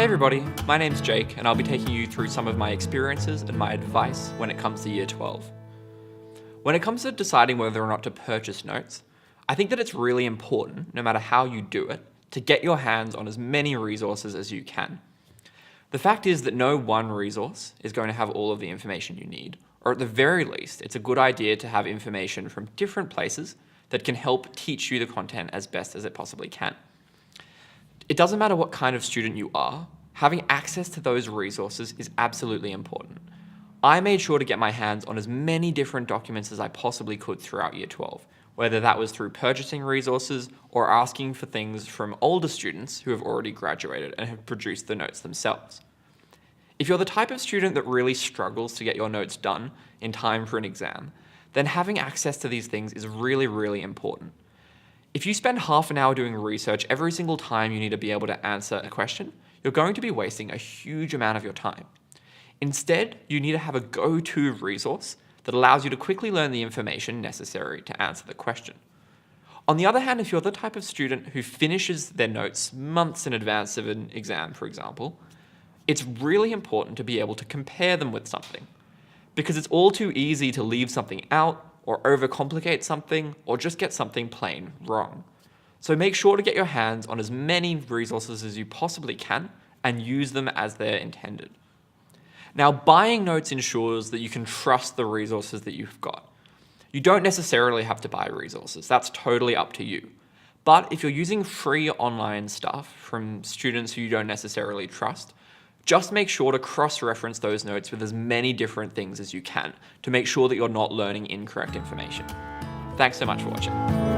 Hey everybody, my name's Jake and I'll be taking you through some of my experiences and my advice when it comes to Year 12. When it comes to deciding whether or not to purchase notes, I think that it's really important, no matter how you do it, to get your hands on as many resources as you can. The fact is that no one resource is going to have all of the information you need, or at the very least, it's a good idea to have information from different places that can help teach you the content as best as it possibly can. It doesn't matter what kind of student you are, having access to those resources is absolutely important. I made sure to get my hands on as many different documents as I possibly could throughout Year 12, whether that was through purchasing resources or asking for things from older students who have already graduated and have produced the notes themselves. If you're the type of student that really struggles to get your notes done in time for an exam, then having access to these things is really, really important. If you spend half an hour doing research every single time you need to be able to answer a question, you're going to be wasting a huge amount of your time. Instead, you need to have a go-to resource that allows you to quickly learn the information necessary to answer the question. On the other hand, if you're the type of student who finishes their notes months in advance of an exam, for example, it's really important to be able to compare them with something, because it's all too easy to leave something out or overcomplicate something or just get something plain wrong. So make sure to get your hands on as many resources as you possibly can and use them as they're intended. Now, buying notes ensures that you can trust the resources that you've got. You don't necessarily have to buy resources, that's totally up to you. But if you're using free online stuff from students who you don't necessarily trust, just make sure to cross-reference those notes with as many different things as you can to make sure that you're not learning incorrect information. Thanks so much for watching.